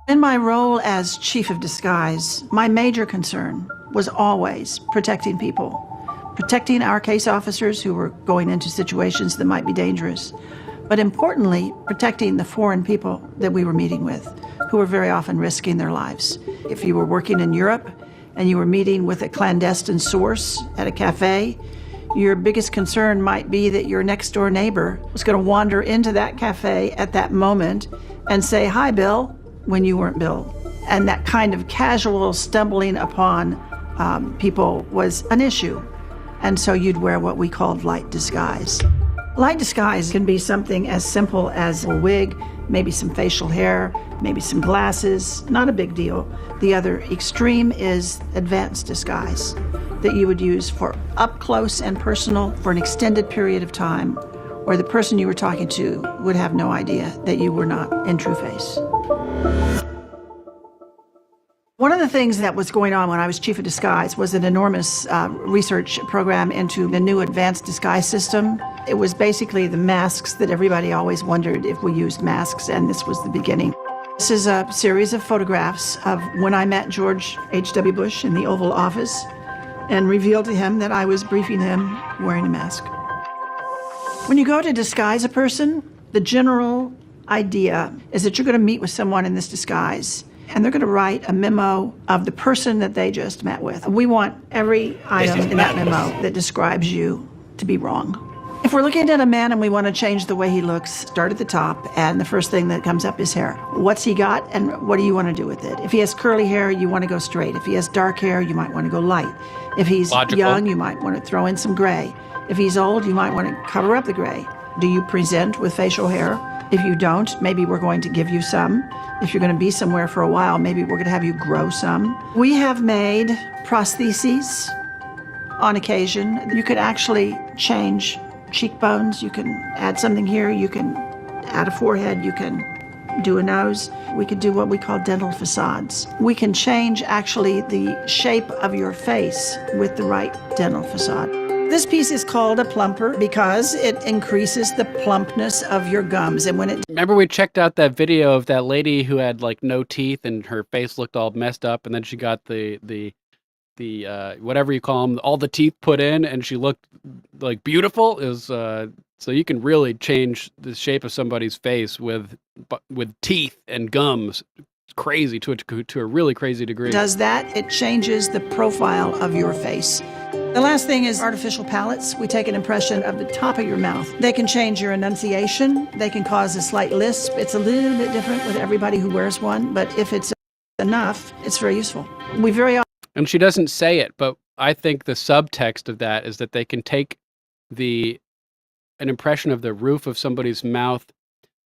In my role as Chief of Disguise, my major concern was always protecting people, protecting our case officers who were going into situations that might be dangerous, but importantly, protecting the foreign people that we were meeting with, who were very often risking their lives. If you were working in Europe and you were meeting with a clandestine source at a cafe, your biggest concern might be that your next door neighbor was going to wander into that cafe at that moment and say, "Hi, Bill," when you weren't Bill. And that kind of casual stumbling upon people was an issue. And so you'd wear what we called light disguise. Light disguise can be something as simple as a wig, maybe some facial hair, maybe some glasses, not a big deal. The other extreme is advanced disguise that you would use for up close and personal for an extended period of time, where the person you were talking to would have no idea that you were not in true face. One of the things that was going on when I was Chief of Disguise was an enormous research program into the new advanced disguise system. It was basically the masks that everybody always wondered if we used masks, and this was the beginning. This is a series of photographs of when I met George H.W. Bush in the Oval Office and revealed to him that I was briefing him wearing a mask. When you go to disguise a person, the general idea is that you're going to meet with someone in this disguise, and they're going to write a memo of the person that they just met with. We want every item in that memo that describes you to be wrong. If we're looking at a man and we want to change the way he looks, start at the top, and the first thing that comes up is hair. What's he got, and what do you want to do with it? If he has curly hair, you want to go straight. If he has dark hair, you might want to go light. If he's young, you might want to throw in some gray. If he's old, you might want to cover up the gray. Do you present with facial hair? If you don't, maybe we're going to give you some. If you're going to be somewhere for a while, maybe we're going to have you grow some. We have made prostheses on occasion. You could actually change cheekbones. You can add something here. You can add a forehead. You can do a nose. We could do what we call dental facades. We can change actually the shape of your face with the right dental facade. This piece is called a plumper because it increases the plumpness of your gums. And when it Remember we checked out that video of that lady who had like no teeth and her face looked all messed up, and then she got the whatever you call them, all the teeth put in, and she looked like beautiful. It was so you can really change the shape of somebody's face with teeth and gums. It's crazy to a really crazy degree. does that, it changes the profile of your face. The last thing is artificial palates. We take an impression of the top of your mouth. They can change your enunciation. They can cause a slight lisp. It's a little bit different with everybody who wears one, but if it's enough, it's very useful. We very often And she doesn't say it, but I think the subtext of that is that they can take an impression of the roof of somebody's mouth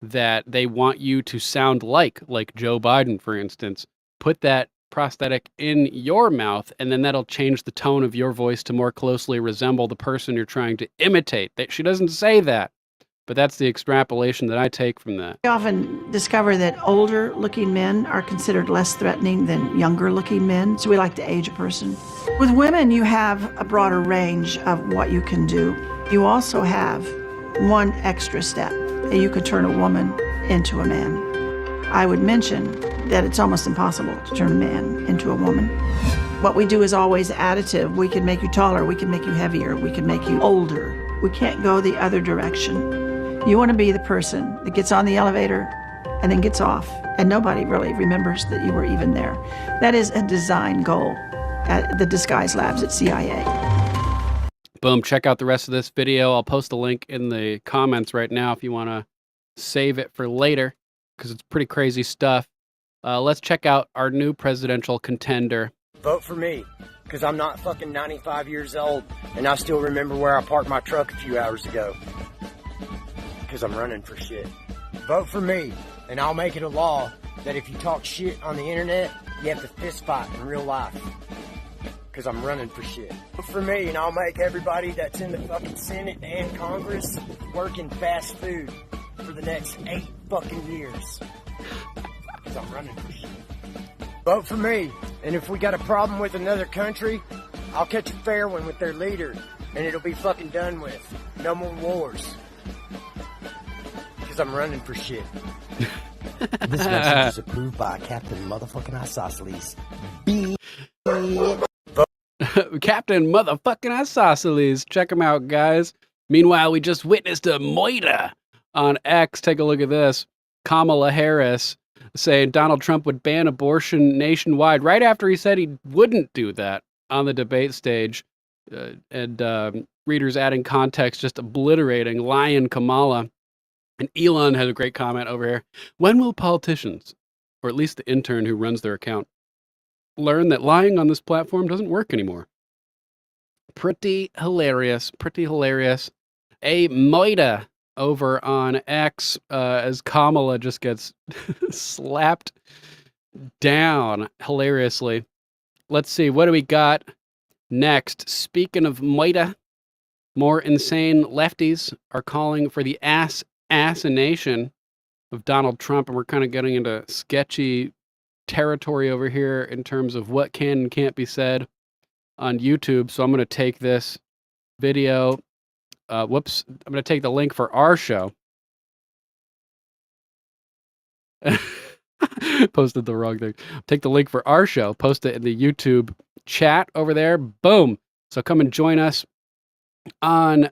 that they want you to sound like Joe Biden, for instance. Put that prosthetic in your mouth, and then that'll change the tone of your voice to more closely resemble the person you're trying to imitate. She doesn't say that, but that's the extrapolation that I take from that. often discover that older looking men are considered less threatening than younger looking men, so we like to age a person. With women, you have a broader range of what you can do. You also have one extra step, and you could turn a woman into a man. I would mention that it's almost impossible to turn a man into a woman. What we do is always additive. We can make you taller, we can make you heavier, we can make you older. We can't go the other direction. You want to be the person that gets on the elevator and then gets off, and nobody really remembers that you were even there. That is a design goal at the Disguise Labs at CIA. Boom, check out the rest of this video. I'll post a link in the comments right now if you want to save it for later, because it's pretty crazy stuff. Let's check out our new presidential contender. Vote for me, because I'm not fucking 95 years old, and I still remember where I parked my truck a few hours ago. Because I'm running for shit. Vote for me, and I'll make it a law that if you talk shit on the internet, you have to fist fight in real life. Because I'm running for shit. Vote for me, and I'll make everybody that's in the fucking Senate and Congress work in fast food for the next 8 fucking years. Because I'm running for shit. Vote for me, and if we got a problem with another country, I'll catch a fair one with their leader, and it'll be fucking done with. No more wars. Because I'm running for shit. This message is approved by Captain Motherfucking Isosceles. Captain Motherfucking Isosceles. Check him out, guys. Meanwhile, we just witnessed a moita on X. Take a look at this. Kamala Harris saying Donald Trump would ban abortion nationwide right after he said he wouldn't do that on the debate stage. And readers adding context, just obliterating lying Kamala. And Elon had a great comment over here. When will politicians, or at least the intern who runs their account, learn that lying on this platform doesn't work anymore? Pretty hilarious. Pretty hilarious. A moita over on X as Kamala just gets slapped down hilariously. Let's see, what do we got next? Speaking of moita, more insane lefties are calling for the assassination of Donald Trump, and we're kind of getting into sketchy territory over here in terms of what can and can't be said on YouTube. So I'm going to take this video. I'm going to take the link for our show. Posted the wrong thing. Take the link for our show, post it in the YouTube chat over there. Boom. So come and join us on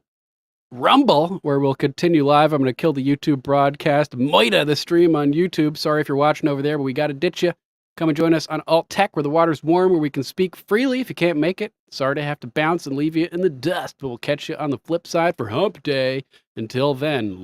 Rumble, where we'll continue live. I'm going to kill the YouTube broadcast. Moita the stream on YouTube. Sorry if you're watching over there, but we got to ditch you. Come and join us on Alt Tech, where the water's warm, where we can speak freely. If you can't make it, sorry to have to bounce and leave you in the dust, but we'll catch you on the flip side for Hump Day. Until then,